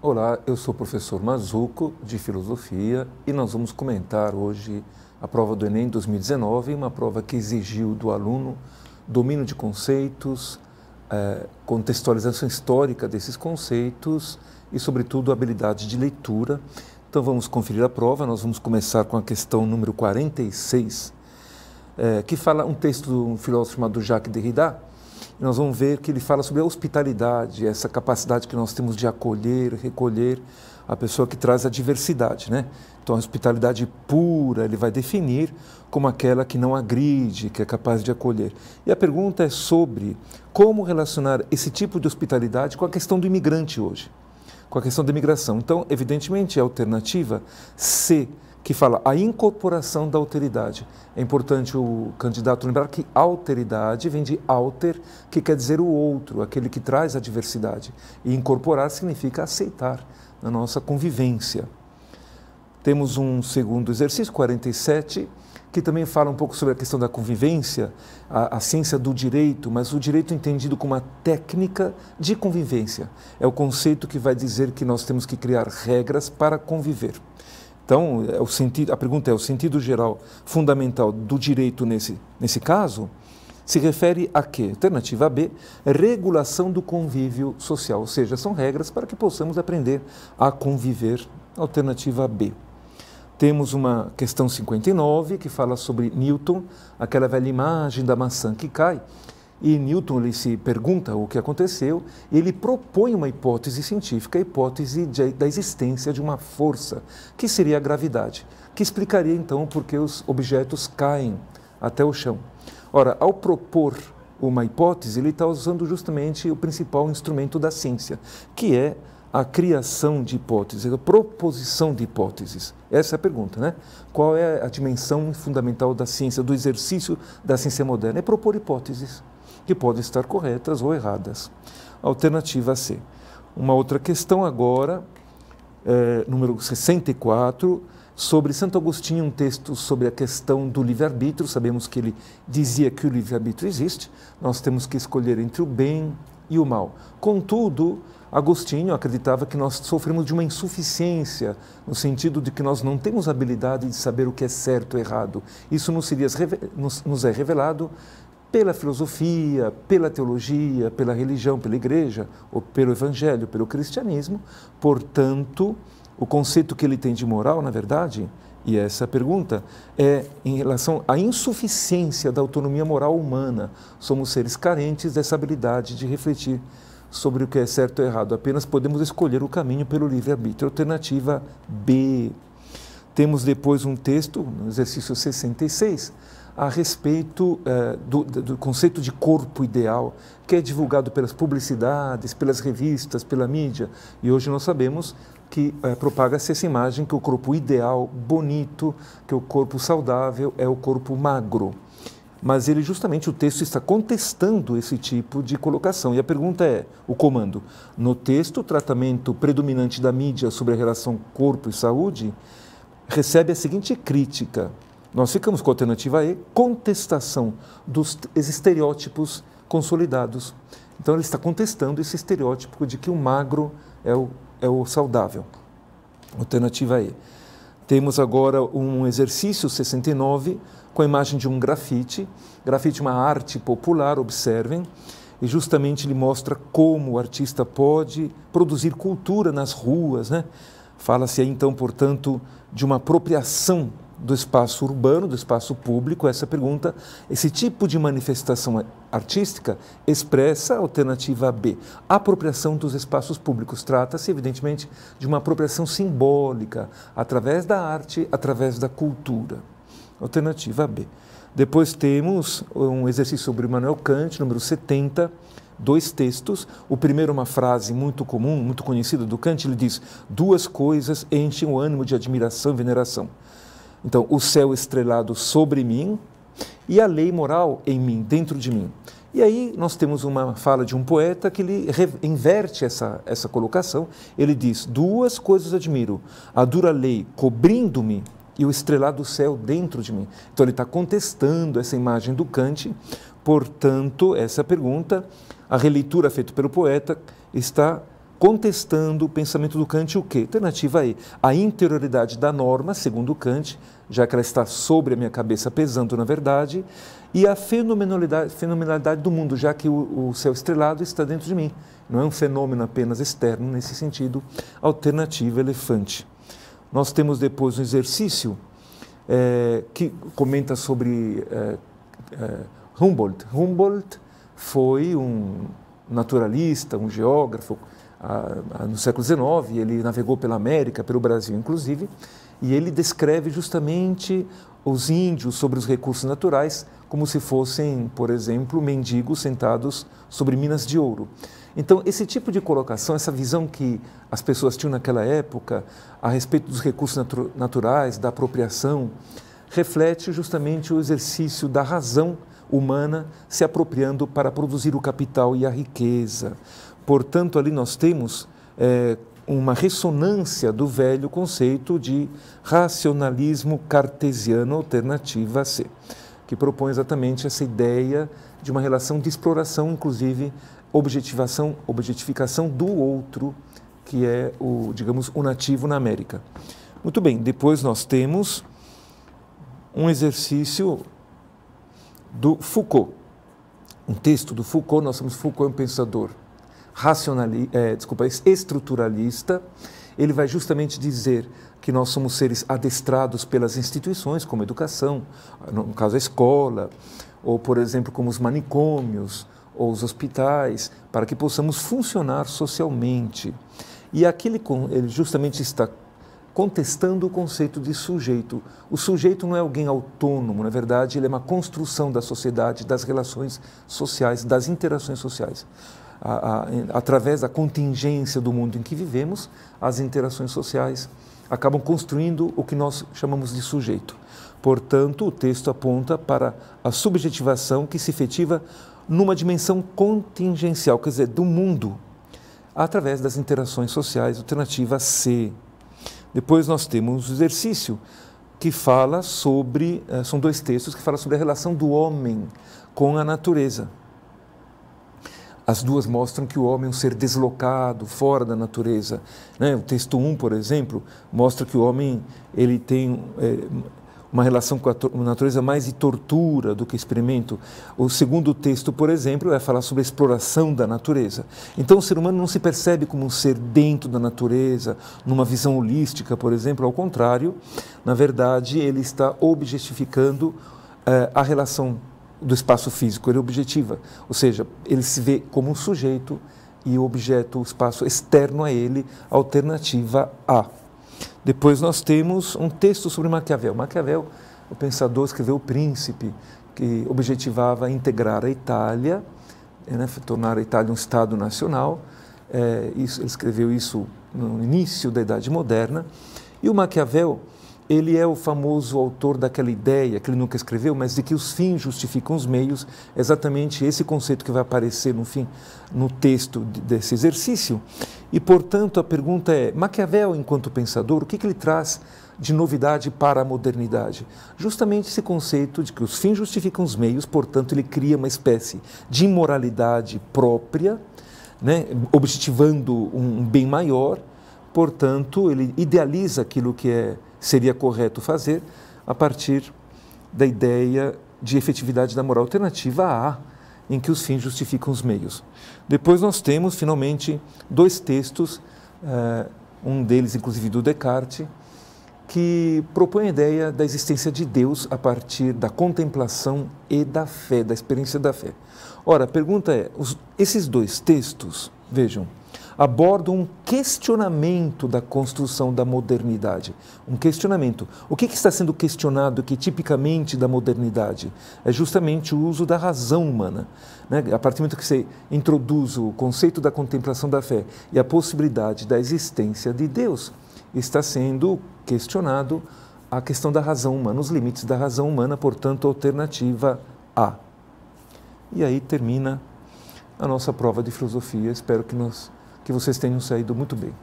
Olá, eu sou o professor Mazzuco, de Filosofia, e nós vamos comentar hoje a prova do Enem 2019, uma prova que exigiu do aluno domínio de conceitos, contextualização histórica desses conceitos e, sobretudo, habilidade de leitura. Então, vamos conferir a prova. Nós vamos começar com a questão número 46, que fala um texto de um filósofo chamado Jacques Derrida. E nós vamos ver que ele fala sobre a hospitalidade, essa capacidade que nós temos de acolher, recolher a pessoa que traz a diversidade, né? Então, a hospitalidade pura ele vai definir como aquela que não agride, que é capaz de acolher. E a pergunta é sobre como relacionar esse tipo de hospitalidade com a questão do imigrante hoje, com a questão da imigração. Então, evidentemente, a alternativa C, que fala a incorporação da alteridade. É importante o candidato lembrar que alteridade vem de alter, que quer dizer o outro, aquele que traz a diversidade. E incorporar significa aceitar na nossa convivência. Temos um segundo exercício, 47, que também fala um pouco sobre a questão da convivência, a ciência do direito, mas o direito entendido como uma técnica de convivência. É o conceito que vai dizer que nós temos que criar regras para conviver. Então, a pergunta é, o sentido geral fundamental do direito nesse caso se refere a quê? Alternativa B, regulação do convívio social, ou seja, são regras para que possamos aprender a conviver. Alternativa B. Temos uma questão 59 que fala sobre Newton, aquela velha imagem da maçã que cai. E Newton ele se pergunta o que aconteceu e ele propõe uma hipótese científica, a hipótese da existência de uma força, que seria a gravidade, que explicaria então por que os objetos caem até o chão. Ora, ao propor uma hipótese, ele está usando justamente o principal instrumento da ciência, que é a criação de hipóteses, a proposição de hipóteses. Essa é a pergunta, né? Qual é a dimensão fundamental da ciência, do exercício da ciência moderna? É propor hipóteses que podem estar corretas ou erradas. Alternativa C. Uma outra questão agora, número 64, sobre Santo Agostinho, um texto sobre a questão do livre-arbítrio. Sabemos que ele dizia que o livre-arbítrio existe, nós temos que escolher entre o bem e o mal. Contudo, Agostinho acreditava que nós sofremos de uma insuficiência, no sentido de que nós não temos habilidade de saber o que é certo ou errado. Isso nos é revelado pela filosofia, pela teologia, pela religião, pela igreja, ou pelo evangelho, pelo cristianismo. Portanto, o conceito que ele tem de moral, na verdade, e essa pergunta, é em relação à insuficiência da autonomia moral humana. Somos seres carentes dessa habilidade de refletir sobre o que é certo ou errado. Apenas podemos escolher o caminho pelo livre-arbítrio. Alternativa B. Temos depois um texto, no exercício 66, a respeito do conceito de corpo ideal, que é divulgado pelas publicidades, pelas revistas, pela mídia. E hoje nós sabemos que propaga-se essa imagem que o corpo ideal, bonito, que o corpo saudável é o corpo magro. Mas ele justamente, o texto está contestando esse tipo de colocação. E a pergunta é, o comando, no texto, o tratamento predominante da mídia sobre a relação corpo e saúde recebe a seguinte crítica. Nós ficamos com a alternativa E, contestação dos estereótipos consolidados. Então, ele está contestando esse estereótipo de que o magro é o saudável. Alternativa E. Temos agora um exercício 69, com a imagem de um grafite. Grafite é uma arte popular, observem, e justamente ele mostra como o artista pode produzir cultura nas ruas, né? Fala-se aí, então, portanto, de uma apropriação do espaço urbano, do espaço público. Essa pergunta, esse tipo de manifestação artística expressa a alternativa B, a apropriação dos espaços públicos. Trata-se, evidentemente, de uma apropriação simbólica, através da arte, através da cultura. Alternativa B. Depois temos um exercício sobre Immanuel Kant, número 70, dois textos. O primeiro é uma frase muito comum, muito conhecida do Kant. Ele diz, duas coisas enchem o ânimo de admiração e veneração. Então, o céu estrelado sobre mim e a lei moral em mim, dentro de mim. E aí nós temos uma fala de um poeta que ele inverte essa colocação. Ele diz, duas coisas admiro, a dura lei cobrindo-me e o estrelado céu dentro de mim. Então ele está contestando essa imagem do Kant. Portanto, essa pergunta, a releitura feita pelo poeta, está contestando o pensamento do Kant o quê? Alternativa E, a interioridade da norma, segundo Kant, já que ela está sobre a minha cabeça pesando na verdade, e a fenomenalidade do mundo, já que o céu estrelado está dentro de mim. Não é um fenômeno apenas externo, nesse sentido, alternativa elefante. Nós temos depois um exercício que comenta sobre Humboldt. Humboldt foi um naturalista, um geógrafo, no século XIX, ele navegou pela América, pelo Brasil inclusive, e ele descreve justamente os índios sobre os recursos naturais como se fossem, por exemplo, mendigos sentados sobre minas de ouro. Então, esse tipo de colocação, essa visão que as pessoas tinham naquela época a respeito dos recursos naturais, da apropriação, reflete justamente o exercício da razão humana se apropriando para produzir o capital e a riqueza. Portanto, ali nós temos uma ressonância do velho conceito de racionalismo cartesiano alternativa C, que propõe exatamente essa ideia de uma relação de exploração, inclusive objetificação do outro, que é digamos, o nativo na América. Muito bem, depois nós temos um exercício do Foucault. Um texto do Foucault, nós temos Foucault é um pensador estruturalista. Ele vai justamente dizer que nós somos seres adestrados pelas instituições, como a educação, no caso a escola, ou, por exemplo, como os manicômios, ou os hospitais, para que possamos funcionar socialmente. E aqui ele justamente está contestando o conceito de sujeito. O sujeito não é alguém autônomo, na verdade, ele é uma construção da sociedade, das relações sociais, das interações sociais. Através da contingência do mundo em que vivemos, as interações sociais acabam construindo o que nós chamamos de sujeito. Portanto, o texto aponta para a subjetivação que se efetiva numa dimensão contingencial, quer dizer, do mundo, através das interações sociais, alternativa C. Depois nós temos o exercício que fala sobre, são dois textos que falam sobre a relação do homem com a natureza. As duas mostram que o homem é um ser deslocado, fora da natureza. O texto 1, por exemplo, mostra que o homem ele tem uma relação com a natureza mais de tortura do que experimento. O segundo texto, por exemplo, vai falar sobre a exploração da natureza. Então, o ser humano não se percebe como um ser dentro da natureza, numa visão holística, por exemplo. Ao contrário, na verdade, ele está objetificando a relação do espaço físico, ele objetiva, ou seja, ele se vê como um sujeito e o objeto, o espaço externo a ele, alternativa A. Depois nós temos um texto sobre Maquiavel. Maquiavel, o pensador, escreveu O Príncipe, que objetivava integrar a Itália, tornar a Itália um Estado nacional. Ele escreveu isso no início da Idade Moderna. E o Maquiavel, ele é o famoso autor daquela ideia, que ele nunca escreveu, mas de que os fins justificam os meios, exatamente esse conceito que vai aparecer no texto desse exercício. E, portanto, a pergunta é, Maquiavel, enquanto pensador, o que ele traz de novidade para a modernidade? Justamente esse conceito de que os fins justificam os meios, portanto, ele cria uma espécie de imoralidade própria, objetivando um bem maior, portanto, ele idealiza aquilo que seria correto fazer a partir da ideia de efetividade da moral alternativa A, em que os fins justificam os meios. Depois nós temos, finalmente, dois textos, um deles, inclusive, do Descartes, que propõe a ideia da existência de Deus a partir da contemplação e da fé, da experiência da fé. Ora, a pergunta é, esses dois textos, vejam, abordam um questionamento da construção da modernidade. Um questionamento. O que está sendo questionado aqui tipicamente da modernidade? É justamente o uso da razão humana. A partir do momento que você introduz o conceito da contemplação da fé e a possibilidade da existência de Deus, está sendo questionado a questão da razão humana, os limites da razão humana, portanto, alternativa A. E aí termina a nossa prova de filosofia. Espero que vocês tenham saído muito bem.